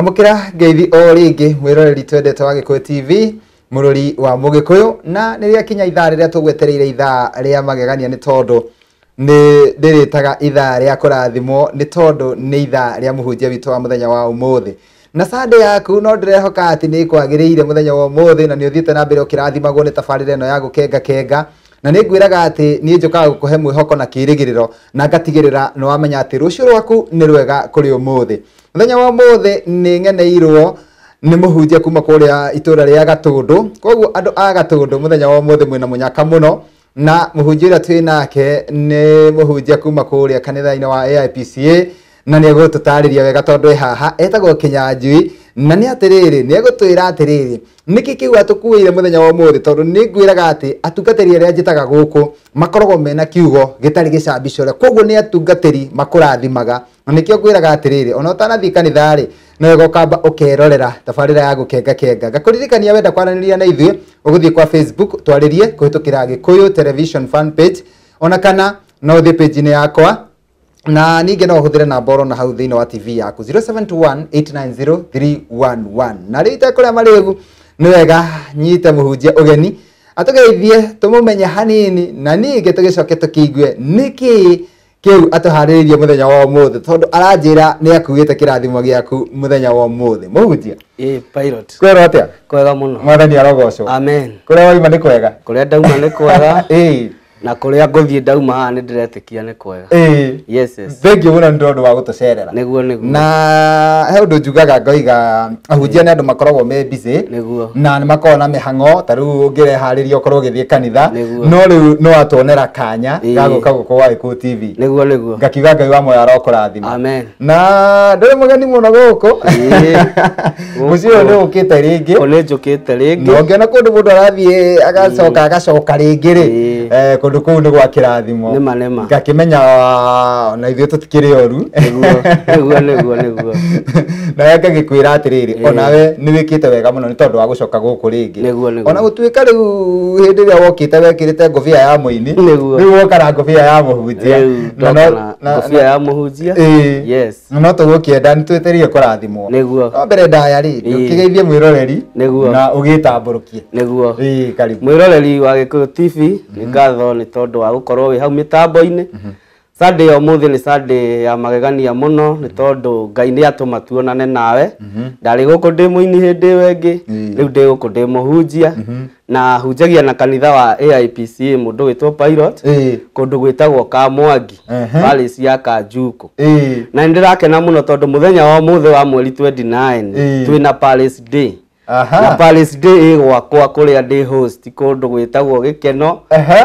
Amukira ngeithi o ringi mwiroreri twendete wa Gikuyu TV murori wa Mugikuyu na niria kinya ithaa riria tugwetereire ithaa ria magegania ni tondu ni ndiritaga ithaa ria kurathimwo ni tondu ni ithaa ria muhunjia witu wa muthenya wa umuthi na sande yaku no ndirehoka ati ni kwagiriire muthenya wa umuthi na ni uthiite na mbere ukirathimagwo ni tabarire no ya gukenga na ni ngwiraga ati ni njukaga gukuhe mwihoko na kirigiriro na ngatigirira no wamenya ati rucio rwaku ni rwega kuri umuthi muthenya wa umuthi ni ngeneirwo ni muhunjia kuma kuria itura ria Gatundu koguo andu a Gatundu muthenya wa umuthi mwina munyaka muno na muhunjia uria twi nake ni muhunjia kuma kuria kanitha-ini wa AIPCA na ni egututariria wega tondu haha etagwo Kinyanjui na ni atiriri ni egutwira atiriri niki kiu atukuire muthenya wa umuthi tondu ni ngwiraga ati atungatiri aria njitaga guku makoragwo mena kiugo gitari gicambicure koguo ni atungatiri makurathimaga na nikio ngwiraga atiriri ona utanathi kanithari no gukamba ukerorera tabarira ya gukenga gakuririkania wenda kwaraniria na ithuĩ uguthii kwa Facebook twaririe kuhitukira Gikuyu Television fan page ona kana no uthii page ni yakwa na ninge no uhuthire namba oro na hau thiini wa TV yaku 0721890311 na rita kuria maregu ni wega nyite muhunjia ugeni atugeithie tumumenye hanini na ninge tugicoke tukiigue niki kiu atuhariririe muthenya wa umuthi tondu aranjira ni akuite kirathimo giaku muthenya wa umuthi muhunjia pilot kwero atia kwega muno mwathani arogocwo amen kuria waima ni kwega kuria dauma ni kwega na kuria nguthie dauma haha ni ndiretikia ni kwega yes thank you muno ndondo wa gutucerera niguo na he undu njugaga ngoiga ahunjia ni andu makoragwo me busy na ni makoragwo na mihango ta riu ungirehariria ukorwo githie kanitha no riu no atuonera kanya gaguka guko wa Gikuyu TV niguo ngakiuga Ngai wa moyo arokurathima amen na ndiri mugeni muno guku mucio ni ukite ringi one njukite ringi no ngiona kundu mundu arathie agacoka ringi ri kundu kuu ni gwa kirathimo nema ngakimenya na ithuĩ tutikiri oru niguo na ngagikwira atiriri onawe ni wikite wega muno ni tondu wa gucoka guku ringi ona gutuika riu hindi ria wokite wekirite ngobia ya muini riu woka na ngobia ya muhunjia na ngobia ya muhunjia yes no tugukienda ni twetereire kurathimwo niguo no mbere ndaya ri ukigeithie mwiroreri na ugitamburukie niguo karibu mwiroreri wa Gikuyu TV ni ngatho ni tondu wa gukorwo wi hau mitambo-ini Sunday ya umuthi ni Sunday ya magegania muno ni tondu Ngai ni atuma tuonane nawe ndari guku ndi muini hindi wengi riu ndi guku ndi muhunjia na hunjagia na kanitha wa AIPCA mundu witwo Pilot kundu gwitagwo Kamwangi parish ya Kanjuku na ndirakena muno tondu muthenya wa umuthi wa mweri 29 twina parish day na parish day gwakwa kuria ndi host kundu gwitagwo Gikeno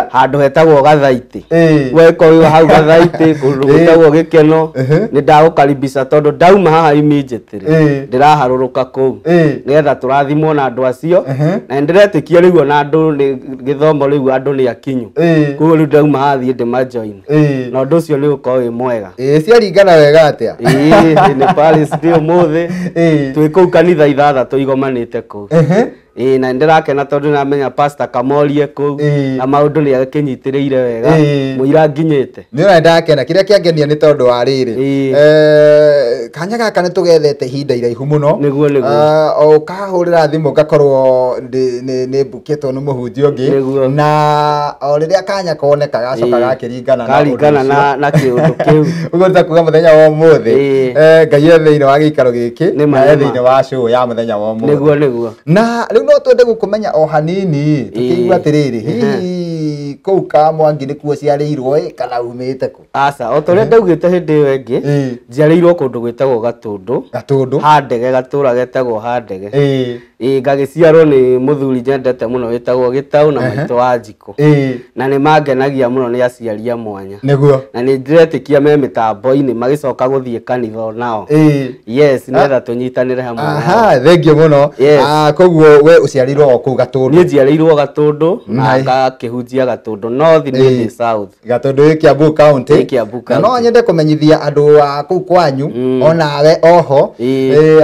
handu hetagwo Gathaiti weko uyu hau Gathaiti kundu gwitagwo Gikeno ni ndagukaribisha tondu ndauma haha immediately ndiraharuruka kuu nigetha turathimwo na andu acio na ndiretikia riu na andu ni githomo riu andu ni akinyu koguo riu ndauma haha thie ndi majoin na undu ucio ni ukorwo wi mwega ciaringana wega atia ni parish day umuthi twi kuu kanitha ithathatu igomanite ku na ndirakena tondu namenya pastor Kamorie ku na maundu ni akinyitiriire wega muira nginyite ni ona ndakena kiria kiangenia ni tondu wa riri kanya gaka ni tugethete hinda iraihu muno niguo o kahurira thimu gakorwo ni buketwo ni muhunjia ungi na o riria kanya koneka gacoka gakiringana na kiundu kiu ugo ndakuga muthenya wa umuthi Ngai thiini wa gikaro giki na thiini wa show ya muthenya wa umuthi niguo na riu no twende gukumenya o hanini tukiigua atiriri hihi kuu Kamwangi ni kuo ciariirwo kana umite ku asa o toria ndaugite hindi wengi njiariirwo kundu gwitagwo Gatundu handege gatura getagwo handege ngagiciarwo ni muthuri nyendete muno witagwo Gitau na maitũ wa Njiko na ni mangenagia muno ni aciaria mwanya niguo na ni ndiretikia me mitambo-ini magicoka guthie kanitha nao yes nigetha tunyitanire hamwe thank you muno koguo we uciarirwo ku Gatundu ni njiarirwo Gatundu na ngakihunjia Gatundu North ni South. Gatundu Kiambu County. Kiambu Na no County. nyende kumenyithia andu a kuu kwanyu onawe oho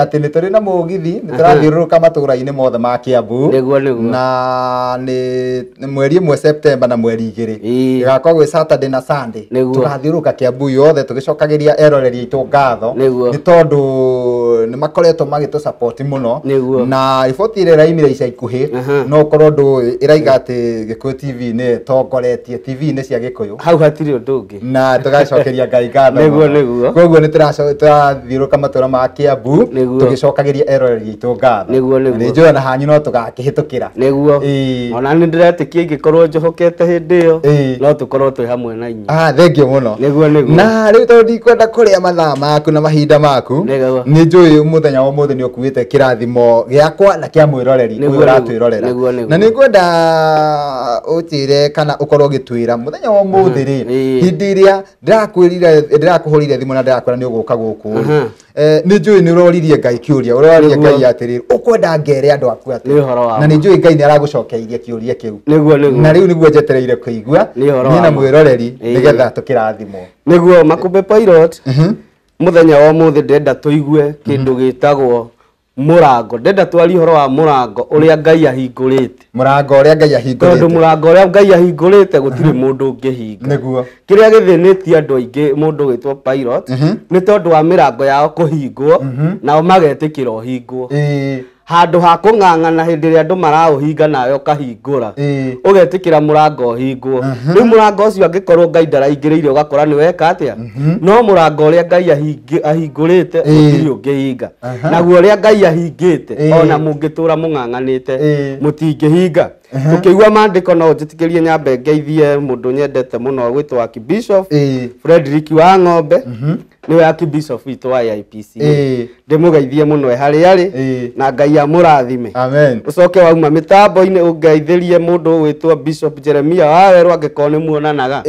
ati ni turi na mugithi ni turathiururuka matura-ini mothe ma Kiambu na ni mweri 1 September na mweri 2 igakorwo gwi Saturday na Sunday tugathiururuka Kiambu yothe tugicokagiria eroreri itu ngatho ni tondu ni makoretwo magitu support muno na riboti ire raimire ica ikuhi no korwo ndu iraiga ati Gikuyu TV ni tongoretie TV ni cia Gikuyu hau hatiri undu ungi na tugacokeria Ngai ngatho koguo ni turathiururuka matura ma Kiambu tugicokagiria eroreri itu ngatho ni njua na hanyu no tugakihitukira niguo ona ni ndiretikia ingikorwo njohokete hindi iyo no tukorwo twi hamwe na inya thengio muno niguo na riu tondu ndikwenda kuria mathaa maku na mahinda maku ni njui muthenya wa muthi ni ukuite kirathimo giakwa na kia mwiroreri uyu uratwirorera na ni ngwenda utire kana ukorwo gitwira muthenya wa muthi ri hindi iria ndirakuhurire thimu na ndirakwira ni uguka guku ni njui ni uroririe Ngai kiuria uroririe Ngai atiriri ukwenda ngere andu aku ati na ni njui Ngai ni aragucokeirie kiuria kiu na riu niguo njetereire kuigua ni na mwiroreri nigetha tukirathimo niguo Makumbi Pilot muthenya wa muthi ndenda tuigue kindu gitagwo murango ndenda twari horo wa murango uria Ngai ahingurite murango uria Ngai ahingurite tondu murango uria Ngai ahingurite gutire mundu ungihinga niguo kiria githinitie andu aingi mundu witwo Pilot ni tondu wa mirango yao kuhingwo nao magetikira uhingwo handu ha kung'ang'ana hindi ria andu marauhinga nawe ukahingura ugetikira murango uhingwo riu murango ucio angikorwo Ngai ndaraingiriire ugakora ni weka atia no murango uria Ngai ahingurite utiri ungihinga naguo uria Ngai ahingite ona mungitura mung'ang'anite mutingihinga tukiigua mandiko no njitikirie nyambe ngeithie mundu nyendete muno gwitwa Archbishop Frederick wa Ng'ombe niwe Archbishop witu wa IPC ndimugeithie muno hari ari na Ngai amurathime amen ucoke wauma mitambo-ini ungeithirie mundu witwa Bishop Jeremia Waweru angikorwo ni muonanaga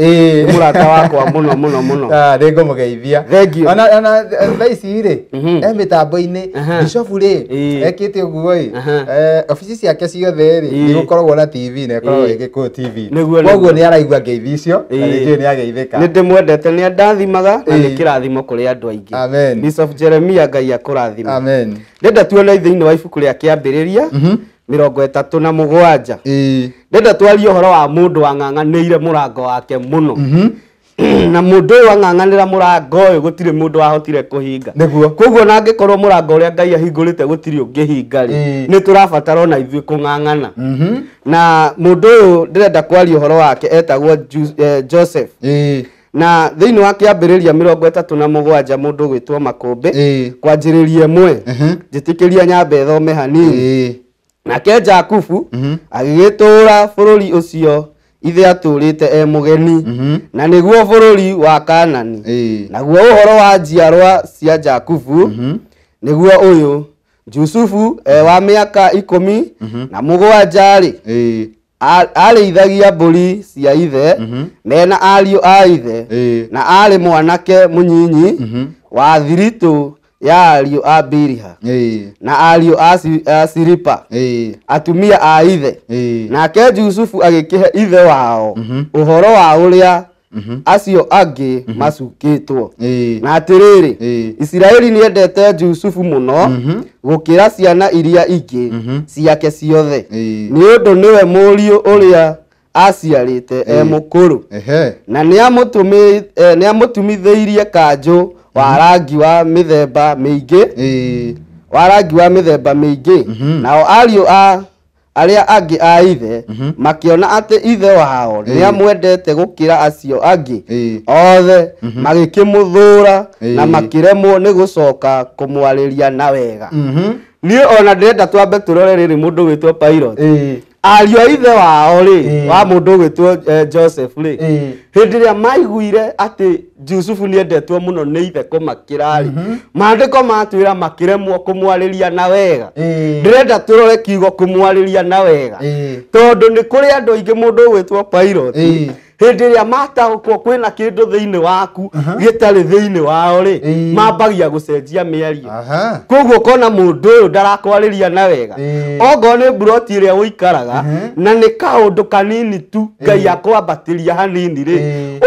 murata wakwa muno muno muno ndingumugeithia ona thaici ri mitambo-ini Bishop ri ekite uguo ofisi ciake ciothe ri nigukoragwo na TV na ekoragwo Gikuyu TV koguo ni araigua ngeithi icio na ringi ni ageithika ni ndimwendete ni ndathimaga na ni kirathimo kuri andu aingi amen Bishop Jeremia Ngai akurathima amen ndenda tuone thiini wa ibuku ria kiambiriria 37 ndenda twarie uhoro wa mundu wang'ang'anire murango wake muno na mundu uyu wang'ang'anira murango uyu gutire mundu wahotire kuhinga koguo na angikorwo murango uria Ngai ahingurite gutire ungihinga ri ni turabatara ona ithui kung'ang'ana na mundu uyu ndirenda kwaria uhoro wake etagwo Joseph na thiini wa kiambiriria 37 mundu gwitwo Makumbi kwanjiriria 1 njitikiria nyambe thome hanini nake Jakubu agigitura bururi ucio ithe aturite mugeni na niguo bururi wa Kanani naguo uhoro wa njiarwa cia Jakubu niguo uyu Jusufu wa miaka 17 ri arĩithagia mbũri cia ithe mena ariũ a ithe na arĩ mwanake mũnyinyi wa thiritũ ya ariũ a Biliha na ariũ a Silipa atumia a ithe nake Jusufu agĩkĩhe ithe wao ũhoro wa ũrĩa acio angĩ macukĩtwo na atiriri Israeli niendete Jusufu muno gukira ciana iria ingĩ ciake ciothe ni undu niwe mũriũ ũrĩa aciarĩte mukuru na niamũtumithĩirie kanjũ wa rangi wa mĩthemba mĩingĩ nao ariũ aria angĩ a ithe makiona ati ithe wao niamwendete gukira acio angĩ othe magĩkĩmũthũra na makiremwo ni gucoka kumwariria na wega ni ona ndĩrenda twambe turore rĩrĩ mundu witwo Pilot ariũ a ithe wao ri wa mundu witwo Joseph ri hindi ria maiguire ati Jusufu niendetwo muno ni ithe kumakira ri mandiko matwira makiremwo kumwariria na wega ndirenda turore kiugo kumwariria na wega tondu ni kuri andu aingi mundu witwo Pilot hindi ria mataũkwo kwĩna kĩndũ thĩinĩ waku gĩtarĩ thĩinĩ wao rĩ mambagia gũcenjia mĩario koguo kona mũndũ ũyũ ndarakwarĩria na wega ogo nĩ mburoti ĩrĩa ũikaraga na nĩ kaũndũ kanini tu Ngai akwambatĩria hanini rĩ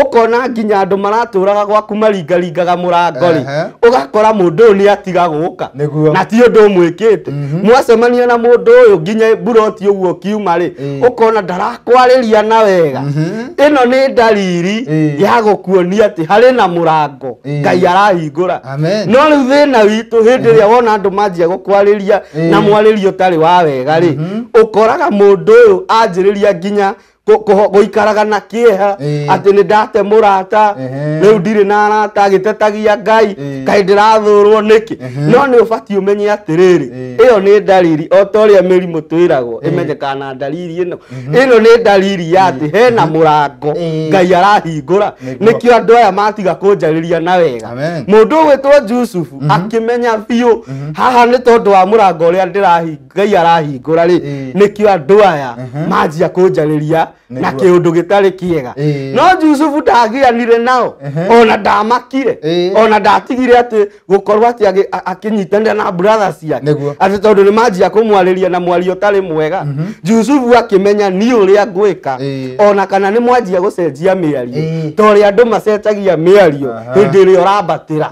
ũkona nginya andũ maratũraga gwaku maringaringaga mũrango rĩ ũgakora mũndũ ũyũ nĩ atiga gũka na ti ũndũ ũmwĩkĩte mwacemania na mũndũ ũyũ nginya mburoti ũguo kiuma rĩ ũkona ndarakwarĩria na wega ĩno nĩ ndariri ya gũkuonia atĩ harĩ na mũrango Ngai arahingũra no rĩu thĩna witũ hĩndĩ ĩrĩa wona andũ manjia gũkwarĩria na mwarĩrio ũtarĩ wa wega rĩ ũkoraga mũndũ ũyũ anjĩrĩria nginya gũikaraga na kĩeha atĩ nĩ ndate mũrata rĩu ndirĩ na arata agĩtetagia Ngai kaĩ ndĩrathũrwo nĩkĩ no nĩ ũbatiĩ ũmenye atĩrĩrĩ ĩyo nĩ ndariri o ta ũrĩa mĩrimũ twĩragwo ĩmenyekaga na ndariri ĩno nĩ ndariri ya atĩ hena mũrango Ngai arahingũra nĩkĩo andũ aya matiga kũnjarĩria na wega mũndũ ũgwĩtwo Jusufu akĩmenya biũ haha nĩ tondũ wa mũrango ũrĩa Ngai arahingũra rĩ nĩkĩo andũ aya manjia kũnjarĩria na kĩũndũ gĩtarĩ kĩega no Jusufu ndagĩanire nao ona ndamakire ona ndatigire atĩ gũkorwo atĩ akĩnyitanĩra na brothers ciake atĩ tondũ nĩ manjia kũmwarĩria na mwario ũtarĩ mwega Jusufu akĩmenya niĩ ũrĩa ngwĩka ona kana nĩ mwanjia gũcenjia mĩario ta ũrĩa andũ macenjagia mĩario hĩndĩ ĩrĩa ũrambatĩra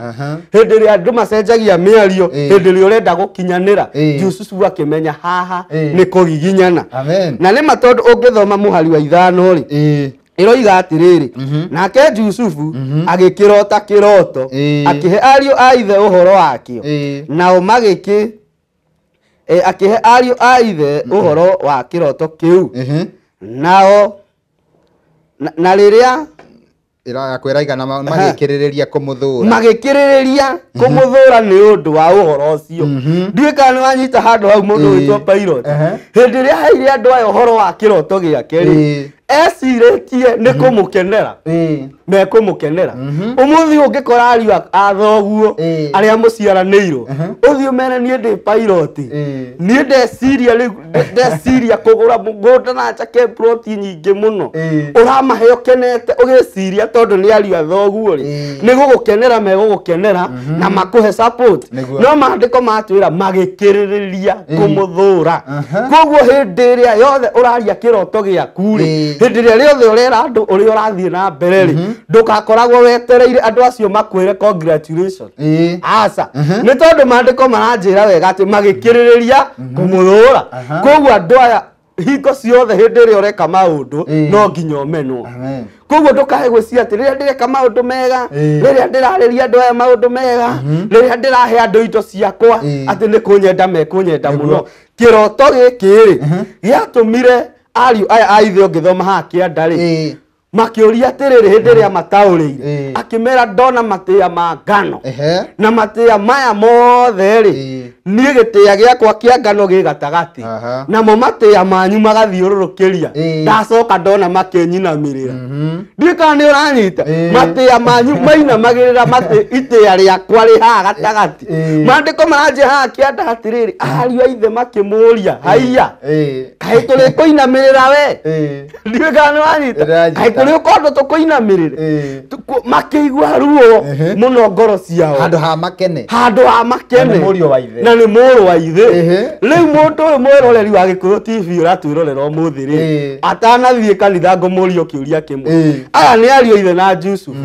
hĩndĩ ĩrĩa andũ macenjagia mĩario hĩndĩ ĩrĩa ũrenda gũkinyanĩra Jusufu akĩmenya haha nĩ kũgiginyana na nĩ ma tondũ ũngĩthoma mũhari wa ithano rĩ ĩroiga atĩrĩrĩ nake Jusufu agĩkĩrota kĩroto akĩhe ariũ a ithe ũhoro wakĩo nao akĩhe ariũ a ithe ũhoro wa kĩroto kĩu nao na rĩrĩa ĩrakwĩraiga na magĩkĩrĩrĩria kũmũthũra nĩ ũndũ wa ũhoro ũcio ndiũĩ kana nĩ wanyita handũ hau mũndũ wĩtwo Pilot hĩndĩ ĩrĩa haire andũ aya ũhoro wa kĩroto gĩake rĩ ecirĩtie nĩ kũmũkenera mekũmũkenera ũmũthĩ ũngĩkora ariũ a thoguo arĩa mũciaranĩirwo ũthiĩ ũmere niĩ ndĩ Pilot niĩ ndeciria kũgũra mũgũnda na njake ploti nyingĩ mũno ũramahe ũkenete ũgĩciria tondũ nĩ ariũ a thoguo rĩ nĩ gũgũkenera megũgũkenera na makũhe support no maandĩko matwĩra magĩkĩrĩrĩria kũmũthũra koguo hĩndĩ ĩrĩa yothe ũraria kĩroto gĩaku rĩ hĩndĩ ĩrĩa rĩothe ũrera andũ ũrĩa ũrathiĩ na mbere rĩ ndũgakoragwo wetereire andũ acio makwĩre congratulations aca nĩ tondũ maandĩko maranjĩra wega atĩ magĩkĩrĩrĩria kũmũthũra koguo andũ aya hingo ciothe hĩndĩ ĩrĩa ũreka maũndũ no nginya ũmenwo koguo ndũkahe gwĩciria atĩ rĩrĩa ndĩreka maũndũ mega rĩrĩa ndĩrarĩria andũ aya maũndũ mega rĩrĩa ndĩrahe andũ indo ciakwa atĩ nĩ kũnyenda mekũnyenda mũno kĩroto gĩkĩ rĩ gĩatũmire ariũ aya a ithe ũngĩthoma haha kĩanda rĩ makĩũria atĩrĩrĩ hĩndĩ ĩrĩa mataũrĩire akĩmera ndona matĩa ma ngano na matĩa maya mothe rĩ niĩ gĩtĩa gĩakwa kĩa ngano gĩ gatagatĩ namo matĩa manyu magathiũrũrũkĩria ndacoka ndona makĩnyinamĩrĩra ndiũĩ kana nĩ ũranyita matĩa manyu mainamagĩrĩra itĩa rĩakwa rĩ haha gatagatĩ maandĩko maranjĩra haha kĩanda atĩrĩrĩ ariũ a ithe makĩmũria haiya kaĩ tũrĩkũinamĩrĩra we ndiũĩ kana nĩ ũranyita kũrĩ ũkondo tũkũinamĩrĩre makĩigua ruo mũno ngoro ciao handũ ha makene na nĩ mũrũ wa ithe rĩu mũndũ ũyũ mwĩroreri wa Gĩkũyũ TV ũratwĩrorera ũmũthĩ rĩ atanathiĩ kanitha ngũmũria kĩũria kĩmwe aya nĩ ariũ a ithe na Jusufu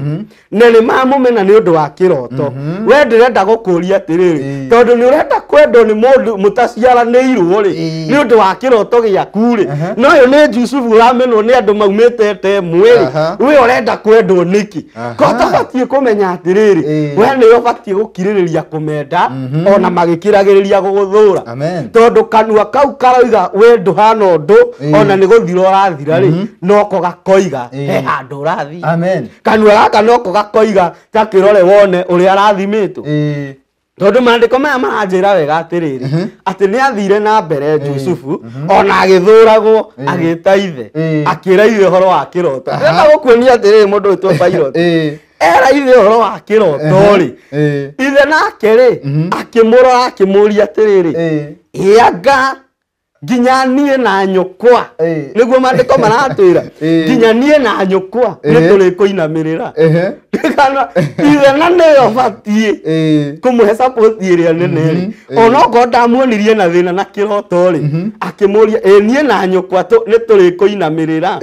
na nĩ mamũmena nĩ ũndũ wa kĩroto we ndĩrenda gũkũria atĩrĩrĩ tondũ nĩ ũrenda kwendwo nĩ mũndũ mũtaciaranĩirwo rĩ nĩ ũndũ wa kĩroto gĩaku rĩ no ũyũ nĩ Jusufu ũramenwo nĩ andũ maumĩte temwe we ũrenda kwendwo nĩkĩ kotobatiĩ kũmenya atĩrĩrĩ we nĩ ũbatiĩ gũkirĩrĩria kũmenda ona magĩkĩragĩrĩria gũgũthũra tondũ kanua kau karoiga we ndũhana ũndũ ona nĩ gũthira ũrathira rĩ noko gakoiga he handũ ũrathiĩ kanua gaka noko gakoiga ta kĩrore wone ũrĩa arathimĩtwo tondũ maandĩko maya maranjĩra wega atĩrĩrĩ atĩ nĩ athire na mbere Jusufu ona agĩthũragwo agĩta ithe akĩra ithe ũhoro wa kĩroto ndĩrenda gũkuonia atĩrĩrĩ mũndũ wĩtwo Pilot era ithe ũhoro wa kĩroto rĩ ithe nake rĩ akĩmũrora akĩmũria atĩrĩrĩ ĩanga nginya nie na nyukwa niguo mandiko maratwira nginya nie na nyukwa ni turi kuinamirira kana ithe na neyo batie kumuhe support iria nene ona ko ndamuonirie na thina na kiroto ri akimuria nie na nyukwa ni turi kuinamirira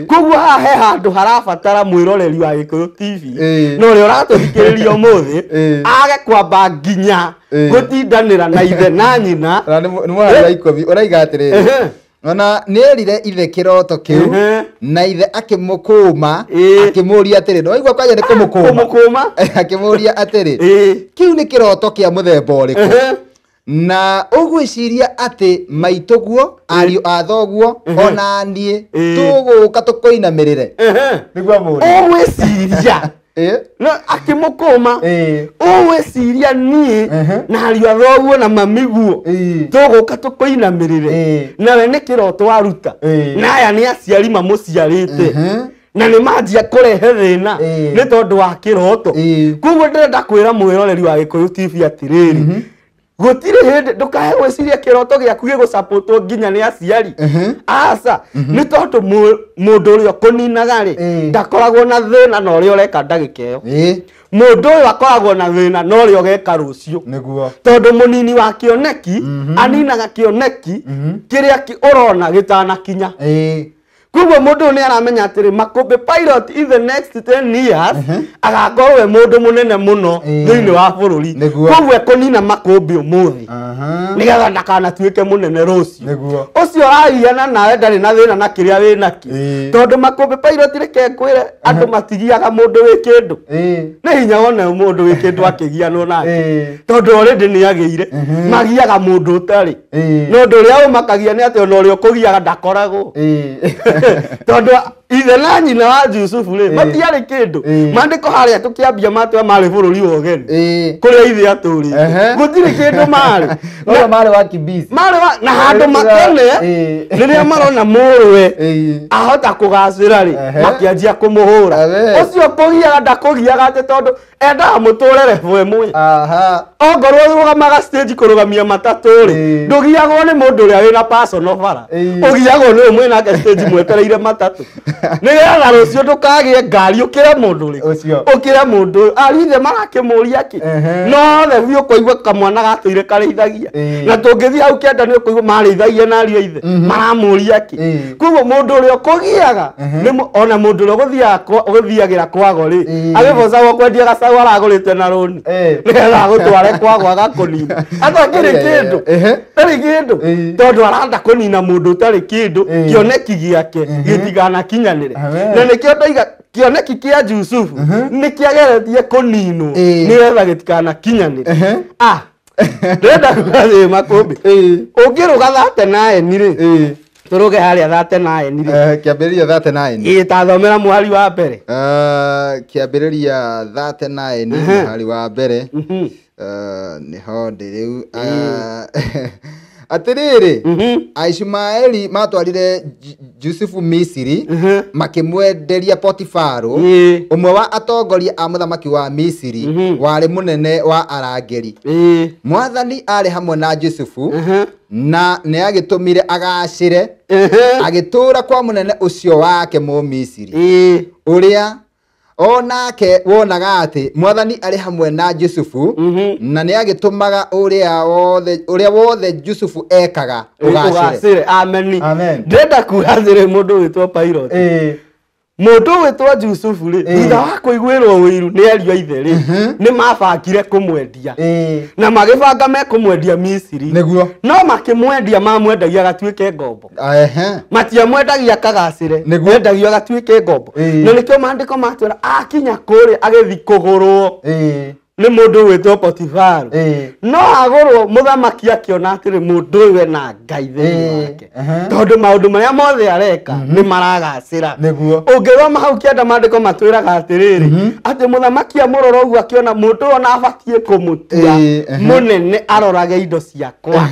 koguo hahe handu harabatara mwiroreri wa Gikuyu TV no ri uratuthikiriria umuthi age kwamba nginya gutindanira na ithe na nyina ni mwana ikobi uraiga atiriri ona nerire ithe kiroto kiu na ithe akimukuma akimuria atiri no igwa kwaje ni kumukuma akimuria atiri kiu ni kiroto kia muthemba uriku na ugwiciria ati maituguo ariu athoguo ona nie tuguka tukoinamirire nigwa muri ugwiciria no akimukuma ugwiciria nie na ariu athoguo na mamiguo tuguka tukoinamirire nawe ni kiroto waruta na aya ni aciari mamuciarite na ni manjia kurehe thina ni tondu wa kiroto koguo ndirenda kwira mwiroreri wa Gikuyu TV atiriri gutire hindi ndukahe gwiciria kiroto giaku gigusaportwo nginya ni aciari asa ni tondu mundu uria kuninaga ri ndakoragwo na thina na uria ureka ndagika iyo mundu uyu akoragwo na thina na uria ugeka rucio niguo tondu munini wa kioneki aninaga kioneki kiria urona gitanakinya koguo mundu ni aramenya atiri Makũmbĩ Pilot in the next 10 years agakorwo we mundu munene muno thiini wa bururi koguo ekunina Makũmbĩ umuthi nigetha ndakanatuike munene rucio ucio arahiana nawe ndari na thina na kiria winaki tondu Makũmbĩ Pilot reke kwire andu matigiaga mundu wi kindu ni hinya wone mundu wi kindu akigianwo nake tondu already ni agiire magiaga mundu utari no ndu ria umakagia ni ati ona uria kugiaga ndakoragwo tondu ithe na nyina wa Yusufu ri matiari kindu mandiko haria tukiambia matwa mari bururi wogeni kuria ithe aturi gutiri kindu mari no mari wa kibisi mari wa na handu makene riria marona muruwe ahota kugacira ri makianjia kumuhura ucio kugiaga ndakugiaga ati tondu enda muturere fwe ongorwo rugamaga stage kurugamia matatu ri ndugiagwo ni mundu uria wina personal bara ugiagwo ni umwe na stage mwetereire matatu nigetha rucio ndukagie ngari ukire mundu ri ukire mundu arithe marakimuria ki no the biu kuigwa kamwana gatuire karithagia na tungithii hau kenda ni kuigwa marithagia na ariu ithe maramuria ki kugo mundu uria kugiaga ni ona mundu uria guthiagira kwago ri agiboca kwendia gacagu aragurite na roni nigetha gutware kwago agakunina atakiri kindu tari kindu tondu aranda kunina mundu utari kindu kioneki giake gitigana kinyanire na nikio ndaiga kioneki kia Yusufu nikiageretie kuninwo nigetha gitikana kinyanire ndenda kugathie Makũmbĩ ungiruga 39 ri turuge haria 39 ri kiambiriria 39 tathomera mwari wa mbere kiambiriria 39 mwari wa mbere niho ndi riu atiriri Aishumaeli matwarire Yusufu Misiri makimwenderia Potifaro umwe wa atongoria a muthamaki wa Misiri wari munene wa arangeri mwathani ari hamwe na Yusufu na ni agitumire agacire agitura kwa munene ucio wake mu Misiri uria onake wonaga ati mwathani ari hamwe na Yusufu na ni agitumaga uria wothe Yusufu ekaga ugacire amen ndenda kugathire mundu witwa Pilot mundu witwa Yusufu ri thutha wa kuiguirwo wiru ni ariu ithe ri ni mabangire kumwendia na magibanga mekumwendia Misiri niguo no makimwendia mamwendagia gatuike ngombo matiamwendagia kagacire mendagia gatuike ngombo na nikio mandiko matwira akinya kuri agithi kugurwo ni mundu witwa Potifaro no agurwo muthamaki akiona atiri mundu we na ngai thiini wake tondu maundu maria mothe areka ni maragacira niguo ungiroma hau kienda mandiko matwiraga atiriri ati muthamaki amurora uguo akiona mundu ona abatie kumutua munene arorage indo ciakwa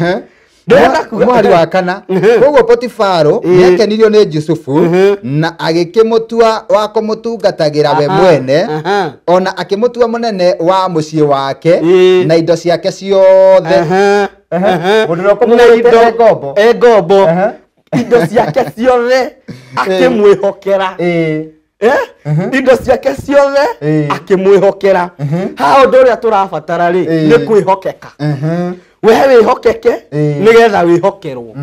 mwari wa kana koguo Potifaro niekenirio ni Yusufu na agikimutua wa kumutungatagira we mwene ona akimutua munene wa mucii wake na indo ciake ciothe Mundu no kumugurite ngombo ngombo indo ciake ciothe akimwihokera indo ciake ciothe akimwihokera ha undu uria turabatara ri ni kwihokeka we wihokeke nigetha wihokerwo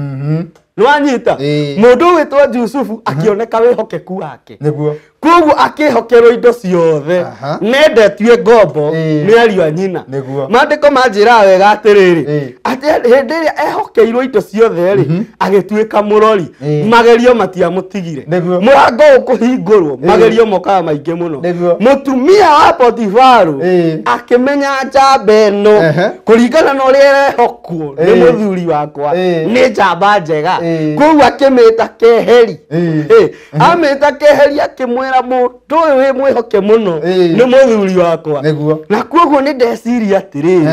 nwanyita mundu witwa Yusufu akioneka wihokeku wake niguo koguo akihokerwo indo ciothe nendetue ngombo ni ariũ a nyina mandĩko manjĩra wega atĩrĩrĩ atĩ hĩndĩ ĩrĩa ehokeirwo indo ciothe rĩ agĩtuĩka mũrori magerio matiamũtigire mũrango ũkũhingũrwo magerio mokaga maingĩ mũno mũtumia wa Potifaru akĩmenya njamba ĩno kũringana na ũrĩa erehokwo nĩ mũthuri wakwa nĩ njamba njega koguo akĩmĩta keheri amĩta keheri akĩmwĩra mũndũ ũyũ wĩ mwĩhoke mũno nĩ mũthuri wakwa na koguo nĩ ndeciria atĩrĩrĩ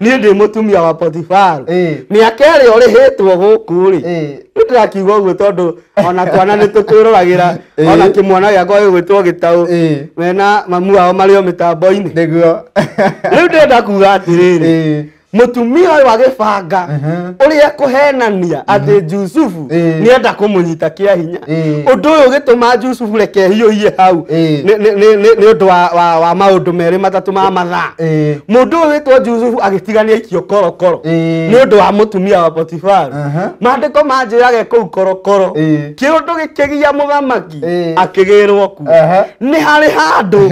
niĩ ndĩ mũtumia wa Potifaru mĩaka ĩrĩa ũrĩhĩtwo gũkũ rĩ nĩndĩrakiuga ũguo tondũ ona twana nĩtũkwĩroragĩra ona kĩmwana gĩakwa gĩgwĩtwo Gĩtaũ mena mamu wao marĩ o mĩtambo-inĩ nĩguo rĩu ndĩrenda kuga atĩrĩrĩ mutumia ũyũ agĩbanga ũrĩa kũhenania atĩ Yusufu nĩenda kũmũnyita kĩa hinya ũndũ ũyũ ũgĩtũma Yusufu reke hiũhie hau nĩ ũndũ wa maũndũ merĩ matatũ ma mathaa mũndũ ũyũ wĩtwo Yusufu agĩtigania ikio korokoro nĩ ũndũ wa mũtumia wa Potifaru mandĩko manjĩraga kũu korokoro kĩũndũ gĩkĩgia mũthamaki akĩgĩrwo ku nĩ harĩ handũ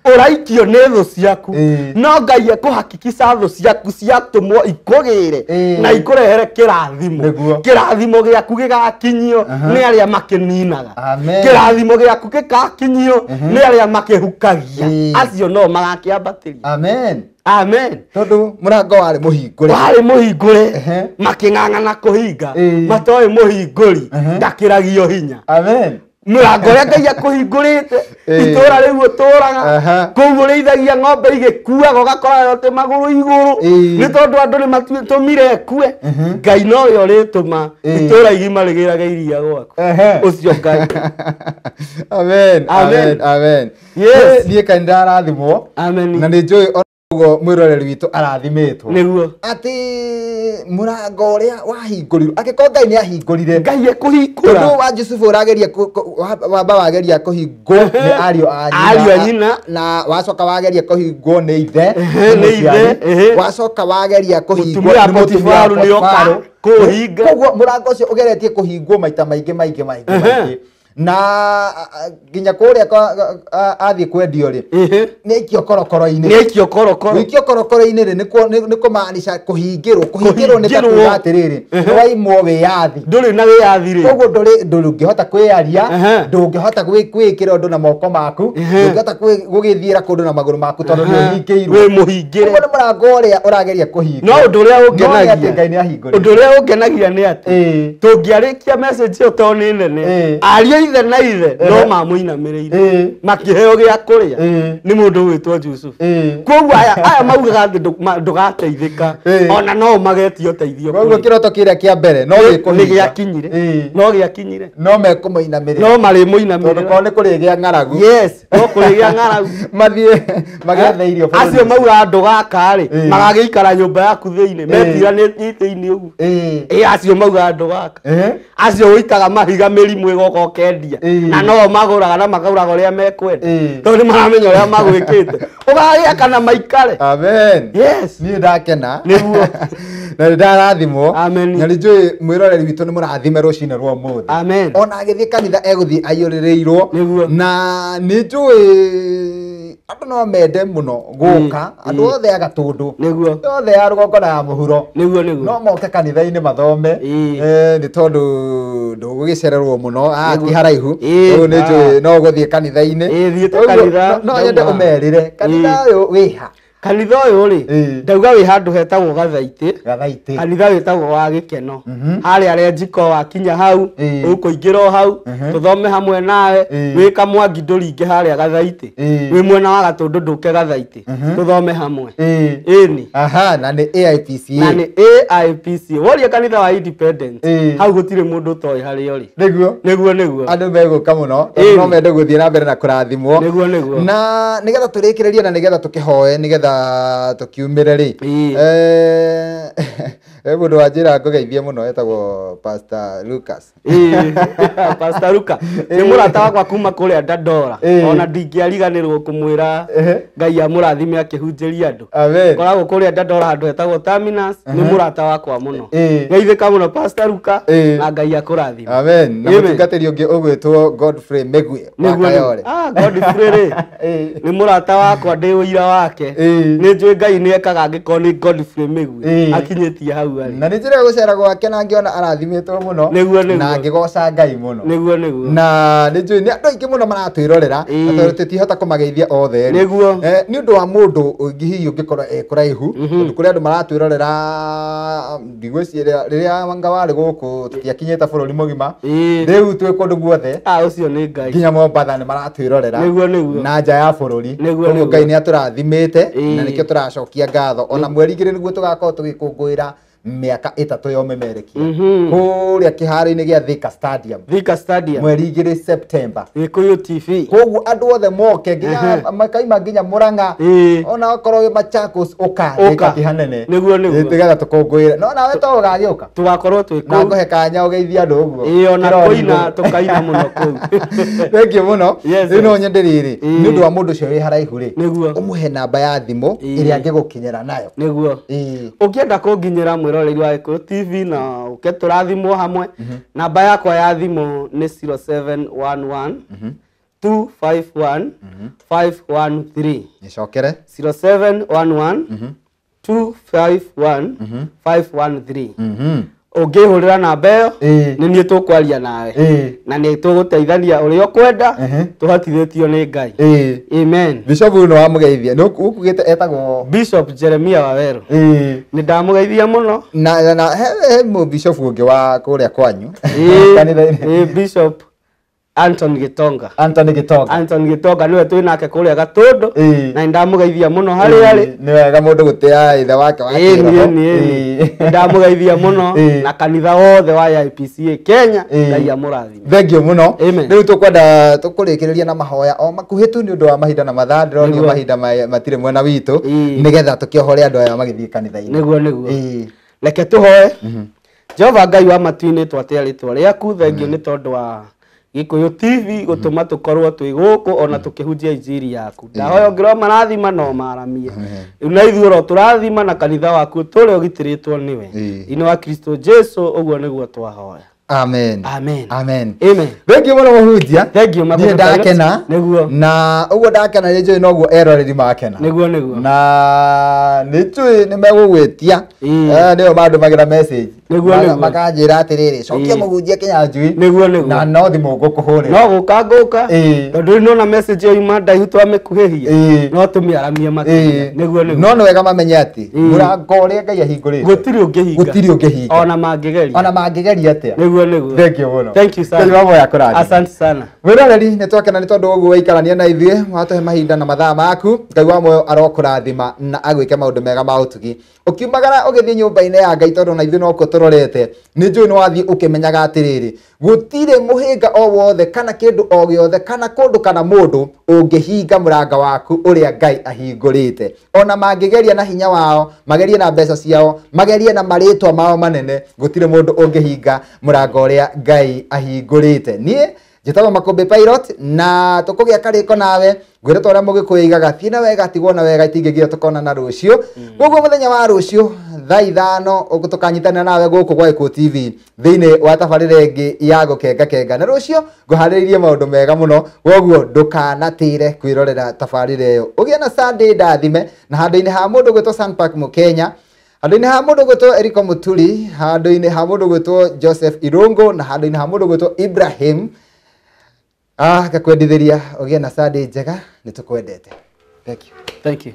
ũraikio nĩ thũ ciaku no Ngai ekũhakikica thũ ciaku ciatũmwo ikũgĩre na ikũrehere kĩrathimo gĩaku gĩgakinyio nĩ arĩa makĩninaga kĩrathimo gĩaku gĩgakinyio nĩ arĩa makĩhukagia acio no magakĩambatĩria amen tondu murango warĩ mũhingũre makĩng'ang'ana kũhinga matoĩ mũhingũri ndakĩragio hinya mũrango ũrĩa Ngai akũhingũrĩte itũra rĩu ũtũraga kũu ũrĩithagia ng'ombe igĩkuaga ũgakora yote magũrũ igũrũ nĩ tondũ andũ nĩmatũmire kue Ngai nowe ũrĩtũma itũra igima rĩgĩrage iria gwaku ũcio Ngai amen niĩ kanitha arathimwo na nĩ njũĩ ugo mwiroreri witu arathimitwo niguo ati murango uria wahingũrirwo agĩkorwo Ngai nĩ ahingũrire Ngai ekũhingũra ũndũ wa Yusufu ũrageria wamba wageria kũhingwo nĩ ariũ a nyina na wacoka wageria kũhingwo nĩ ithe wacoka wageria kũhingwo nĩ Potifaru nĩ oka kũhinga koguo murango ũcio ũgeretie kũhingwo maita maingĩ na nginya kũrĩa athiĩ kwendio rĩ nĩ ikio korokoro-inĩ rĩ nĩ kũmaanisha kũhingĩrwo nĩ ta kuuga atĩrĩrĩ waimwo wĩyathi ndũrĩ na wĩyathi rĩ koguo ndũngĩhota kwĩyaria ndũngĩhota gwĩkĩra ũndũ na moko maku ndũngĩhota gũgĩthiĩra kũndũ na magũrũ maku tondũ nĩ ũhingĩirwo wĩ mũhingĩre koguo nĩ mũrango ũrĩa ũrageria kũhinga no ũndũ ũrĩa ũngenagia nĩ atĩ tũngĩarĩkia message ĩyo to nĩ nene ariũ ithe na ithe no mamũinamĩrĩire makĩheo gĩa kũrĩa nĩ mũndũ wĩtwo Yusufu koguo aya maugaga ndũgateithĩka ona no magetio teithio koguo kĩroto kĩrĩa kĩa mbere no gĩakinyire no mekũmũinamĩrĩra no marĩmũinamĩrĩra tondũ korwo nĩ kũrĩgĩa ng'aragu no kũrĩgĩa ng'aragu mathiĩ magethe irio acio maugaga ndũgaka rĩ magagĩikara nyũmba yaku thĩinĩ metira thĩinĩ ũguo acio maugaga ndũgaka acio ũitaga mahiga mĩrimũ ĩgoka ũkendia na no magũraga na makagũraga ũrĩa mekwenda tondũ nĩ maramenya ũrĩa magwĩkĩte ũgagĩaka na maikare niĩ ndakena nĩguo na nĩ ndarathimwo na nĩ njũĩ mwĩroreri witũ nĩ mũrathime rũcinĩ rwa ũmũthĩ ona agĩthiĩ kanitha egũthiĩ aiyũrĩrĩirwo na nĩ njũĩ andũ no mende mũno gũka andũ othe a Gatũndũ othe ya rũgongo na ya mũhuro no moke kanitha-inĩ mathome nĩ tondũ ndũgũgĩcererwo mũno ti haraihu ũguo nĩ njũĩ no gũthiĩ kanitha-inĩ no nyende ũmerĩre kanitha ũyũ wĩha kanitha ũyũ rĩ ndauga wĩ handũ hetagwo Gathaitĩ kanitha wĩtagwo wa Gĩkeno harĩa Renjiko wakinya hau ũkũingĩra hau tũthome hamwe nawe wĩ Kamwangi ndũringe harĩa Gathaitĩ wĩ mwena wa Gatũndũ ndũke Gathaitĩ tũthome hamwe ĩni na nĩ AIPCA woria kanitha wa Independent hau gũtirĩ mũndũ ũtoĩ harĩa ũrĩ nĩguo andũ megũka mũno no mende gũthiĩ na mbere na kũrathimwo na nĩgetha tũrĩkĩrĩrie na nĩgetha tũkĩhoe nĩgetha tukiumire ri mundu wa njira ngogeithie muno etagwo Pastor Lucas. Pastor Lucas ni murata wakwa kuma kuria Dandora ona ndingiariganirwo kumwira Ngai amurathime akihunjiria andu. Koragwo kuria Dandora handu etagwo Terminus ni murata wakwa muno. Ngeithika muno Pastor Lucas na Ngai akurathime. Amen. Na mutungatiri ungi ugwitwo Godfrey Megwe wa Kayole. Godfrey ni murata wakwa ndi uira wake. Ni njui Ngai ni ekaga angiko ni Godfrey Megwe akinyetie hau ari. Na ni njira gucera gwake na ngiona arathimitwo muno na ngigoca Ngai muno. Na ni njui ni andu aingi muno maratwirorera na tutihota kumageithia othe ri. Ni undu wa mundu ngihi ungikorwo kuraihu undu kuri andu maratwirorera ndigwiciria riria wanga wari guku tutiakinyita bururi mugima riu twi kundu guothe ucio ni Ngai nginya Mombatha ni maratwirorera na nja ya bururi koguo Ngai ni aturathimite na nikio turacokia ngatho ona mweri igiri niguo tugakorwo tugikungwira miaka 3 yo memerekia kuria kiharo-ini gia Thika Stadium mweri 2 September Gikuyu TV koguo andu othe moke nginya makaima nginya Murang'a ona okorwo Machakos uka kihanene tigetha tukungwire no nawe to ugagiuka tugakorwo twiku na nguhe kanya ugeithia andu uguo ona koina tukaina muno kuu thank you muno ino nyenderiri ni undu wa mundu ucio wi haraihu ri umuhe namba ya thimu iria ngigukinyira nayo niguo ukienda kunginyira mwiroreri wa Gikuyu TV na uketurathimwo hamwe namba yakwa ya thimu ni 0711 251 513 nicokere 0711 251 513 ungihurira namba iyo ni nie tukwaria nawe na ni tuguteithania uria kwenda tuhotithitio ni Ngai. Amen. Bishop no amugeithia no ukugite etagwo Bishop Jeremiah Waweru ni ndamugeithia muno na he bishop ungi wa kuria kwanyu kanitha Bishop Anthony Gitonga niwe twinake kuria Gatundu na ndamugeithia muno hari ni wega mundu gutia ithe wake wa kiro ndamugeithia muno na kanitha wothe wa IPCA Kenya Ngai amurathime. Thank you muno. Riu tukwenda tukurikiria na mahoya o makuhitu ni undu wa mahinda na mathandiro ni mahinda matire mwena witu nigetha tukiohore andu aya magithie kanitha-ini niguo leke tuhoe. Jehova Ngai wa matu-ini twatia ritwa riaku thengio ni tondu wa Gikuyu TV gutuma tukorwo twi guku ona tukihunjia injiri yaku. Ndahoya ngiro marathima no maramie. Na ithuoro turathima na kanitha waku turi ugitiritwo niwe. Ino wa Kristo Jesu uguo niguo twahoya. Amen. Thank you muno muhunjia. Thank you mababa. Ndakena. Niguo. Na uguo ndakena ni njui noguo eroreri makena. Niguo. Na ni njui ni megugwitia. Nio mandu magira message. Niguo. Makanjira atiriri cokia muhunjia Kenya njui. Niguo. Na no thimu ngukuhurira. No guka. Tondu no na message yo ima ndaihu twamikuhehia. No tumiaramie makiri. Niguo. No wega mamenye ati murango uria Ngai ahingurite. Gutiri ungihinga. Ona mangigeria atia. Niguo. Thank you muno. Thank you sana. Mambo ya kurathi. Asante sana. Wiroreri ni twakena ni tondu uguo waikarania na ithie watuhe mahinda na mathaa maku Ngai wa moyo arokurathima na agwike maundu mega ma utugi ukiumagara ugithie nyumba-ini ya Ngai tondu na ithie no ko turorete ni njui no wathie ukimenyaga atiriri gutire muhinga o wothe kana kindu o giothe kana kundu kana mundu ungihinga muranga waku uria Ngai ahingurite ona mangigeria na hinya wao magerie na mbeca ciao magerie na maritwa mao manene gutire mundu ungihinga muranga uria Ngai ahingurite nie Jitagwo Makombe Pilot na tukugia kariko nawe gwire twa mugikuigaga thina wega tigwo na wega itingigira tukona na rucio gugu muthenya wa rucio thaa 5 ugutukanyitana nawe guku kwa Gikuyu TV thiini wa tabarire ingi ya gukenga na rucio nguhariririe maundu mega muno gugu ndukanatire kwirorera tabarire iyo ugie na Sunday ndathime na handu-ini ha mundu gwitwo Sunpark Mukenya handu-ini ha mundu gwitwo Eriko Muturi handu-ini ha mundu gwitwo Joseph Irungu na handu-ini ha mundu gwitwo Ibrahim gakwendithiria ugie na Sunday njega nitukwendete. Thank you.